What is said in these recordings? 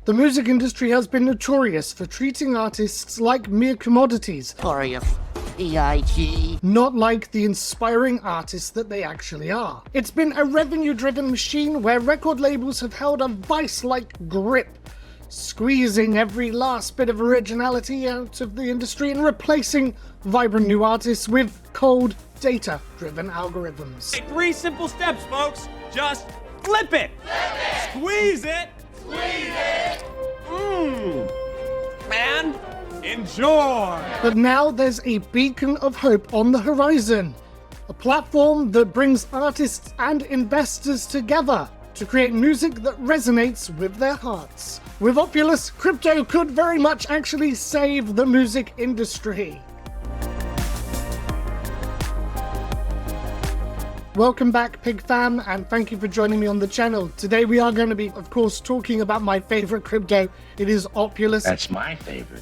The music industry has been notorious for treating artists like mere commodities, not like the inspiring artists that they actually are. It's been a revenue-driven machine where record labels have held a vice-like grip, squeezing every last bit of originality out of the industry and replacing vibrant new artists with cold, data-driven algorithms. Hey, 3 simple steps, folks. Just flip it. Squeeze it. And enjoy. But now there's a beacon of hope on the horizon. A platform that brings artists and investors together to create music that resonates with their hearts. With Opulous, crypto could very much actually save the music industry. Welcome back, Pig Fam, and thank you for joining me on the channel. Today we are going to be, of course, talking about my favorite crypto. It is Opulous. That's my favorite.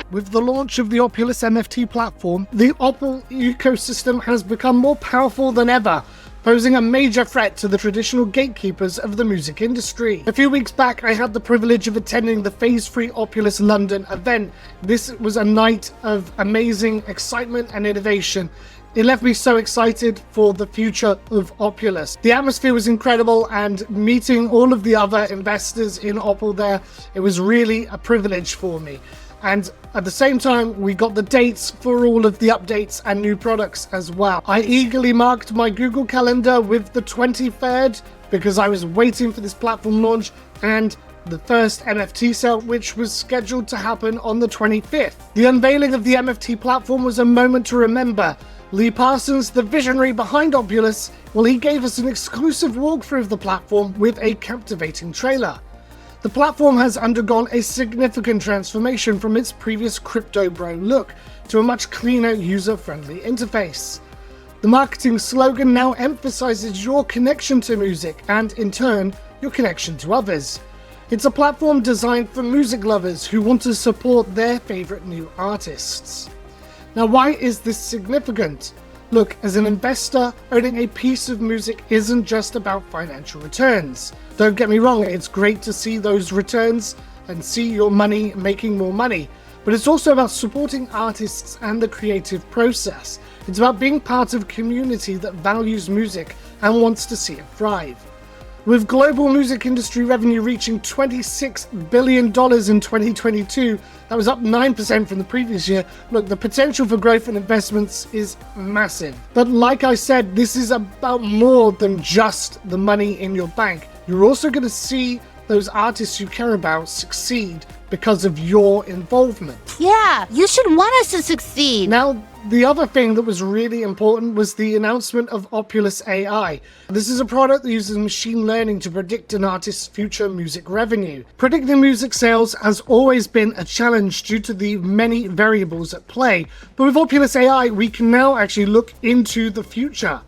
With the launch of the Opulous MFT platform, the Opal ecosystem has become more powerful than ever, posing a major threat to the traditional gatekeepers of the music industry. A few weeks back, I had the privilege of attending the Phase 3 Opulous London event. This was a night of amazing excitement and innovation. It left me so excited for the future of Opulous. The atmosphere was incredible, and meeting all of the other investors in Opal there, it was really a privilege for me. And at the same time, we got the dates for all of the updates and new products as well. I eagerly marked my Google Calendar with the 23rd because I was waiting for this platform launch, and the first MFT sale, which was scheduled to happen on the 25th. The unveiling of the MFT platform was a moment to remember. Lee Parsons, the visionary behind Opulous, well, he gave us an exclusive walkthrough of the platform with a captivating trailer. The platform has undergone a significant transformation from its previous crypto bro look to a much cleaner, user-friendly interface. The marketing slogan now emphasizes your connection to music and, in turn, your connection to others. It's a platform designed for music lovers who want to support their favorite new artists. Now, why is this significant? Look, as an investor, owning a piece of music isn't just about financial returns. Don't get me wrong, it's great to see those returns and see your money making more money, but it's also about supporting artists and the creative process. It's about being part of a community that values music and wants to see it thrive. With global music industry revenue reaching $26 billion in 2022, that was up 9% from the previous year. Look, the potential for growth and investments is massive. But like I said, this is about more than just the money in your bank. You're also going to see those artists you care about succeed because of your involvement. Yeah, you should want us to succeed. Now, the other thing that was really important was the announcement of Opulous AI. This is a product that uses machine learning to predict an artist's future music revenue. Predicting music sales has always been a challenge due to the many variables at play, but with Opulous AI, we can now actually look into the future.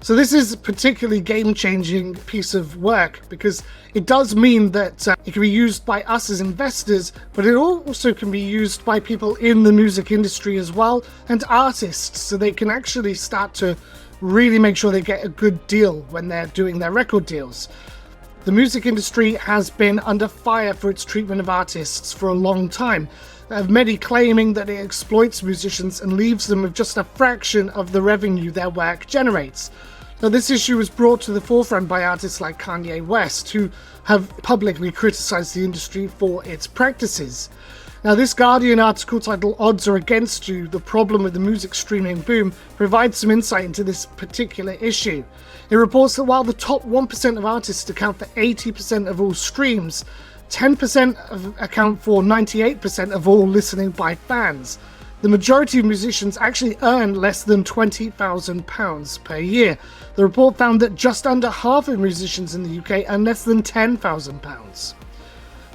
So this is a particularly game-changing piece of work because it does mean that it can be used by us as investors, but it also can be used by people in the music industry as well, and artists, so they can actually start to really make sure they get a good deal when they're doing their record deals. The music industry has been under fire for its treatment of artists for a long time, many claiming that it exploits musicians and leaves them with just a fraction of the revenue their work generates. Now, this issue was brought to the forefront by artists like Kanye West, who have publicly criticized the industry for its practices. Now, this Guardian article titled "Odds Are Against You, the Problem with the Music Streaming Boom" provides some insight into this particular issue. It reports that while the top 1% of artists account for 80% of all streams, 10% account for 98% of all listening by fans. The majority of musicians actually earn less than £20,000 per year. The report found that just under half of musicians in the UK earn less than £10,000.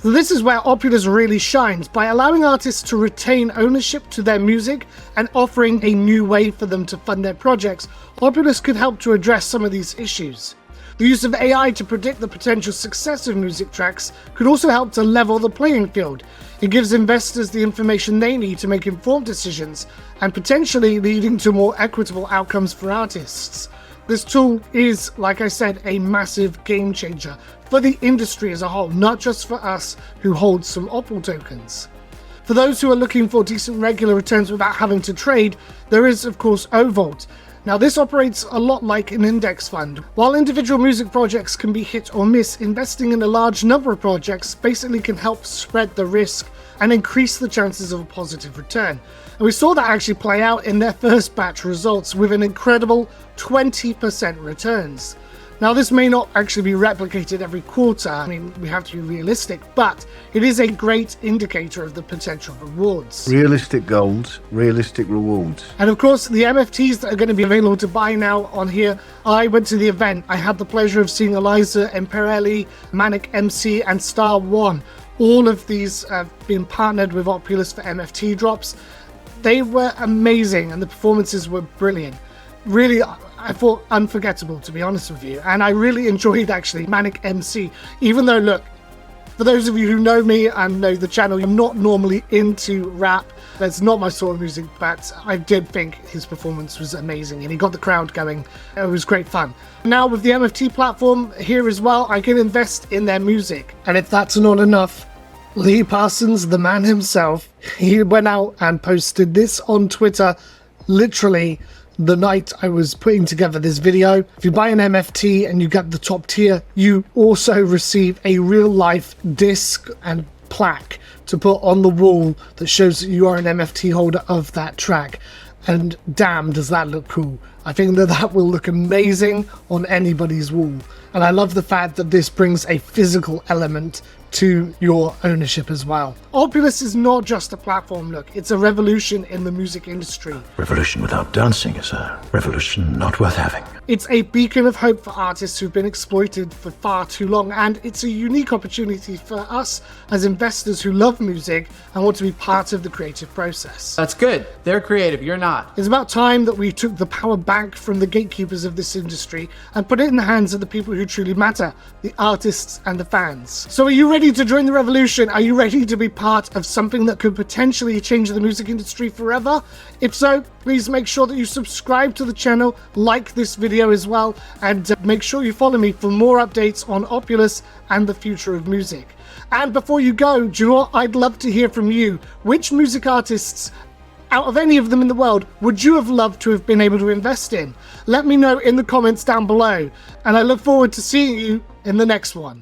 So this is where Opulous really shines, by allowing artists to retain ownership to their music and offering a new way for them to fund their projects. Opulous could help to address some of these issues. The use of AI to predict the potential success of music tracks could also help to level the playing field. It gives investors the information they need to make informed decisions and potentially leading to more equitable outcomes for artists. This tool is, like I said, a massive game changer for the industry as a whole, not just for us who hold some Opal tokens. For those who are looking for decent regular returns without having to trade, there is of course OVAULT. Now this operates a lot like an index fund. While individual music projects can be hit or miss, investing in a large number of projects basically can help spread the risk and increase the chances of a positive return. And we saw that actually play out in their first batch results with an incredible 20% returns. Now this may not actually be replicated every quarter, I mean we have to be realistic, but it is a great indicator of the potential rewards. Realistic goals, realistic rewards. And of course the MFTs that are going to be available to buy now on here, I went to the event, I had the pleasure of seeing Eliza Imperelli, Manic MC and Star One. All of these have been partnered with Opulous for MFT drops. They were amazing and the performances were brilliant. Really, I thought unforgettable, to be honest with you. And I really enjoyed actually Manic MC, even though, look, for those of you who know me and know the channel, I'm not normally into rap. That's not my sort of music, but I did think his performance was amazing and he got the crowd going. It was great fun. Now with the MFT platform here as well, I can invest in their music. And if that's not enough, Lee Parsons, the man himself, he went out and posted this on Twitter, literally the night I was putting together this video. If you buy an MFT and you get the top tier, you also receive a real life disc and plaque to put on the wall that shows that you are an MFT holder of that track. And damn, does that look cool. I think that that will look amazing on anybody's wall. And I love the fact that this brings a physical element to your ownership as well. Opulous is not just a platform, look, it's a revolution in the music industry. Revolution without dancing is a revolution not worth having. It's a beacon of hope for artists who've been exploited for far too long, and it's a unique opportunity for us as investors who love music and want to be part of the creative process. That's good. They're creative, you're not. It's about time that we took the power back from the gatekeepers of this industry and put it in the hands of the people who truly matter, the artists and the fans. So are you ready to join the revolution? Are you ready to be part of something that could potentially change the music industry forever? If so, please make sure that you subscribe to the channel, like this video as well, and make sure you follow me for more updates on Opulous and the future of music. And before you go, do you know what? I'd love to hear from you. Which music artists, out of any of them in the world, would you have loved to have been able to invest in? Let me know in the comments down below, and I look forward to seeing you in the next one.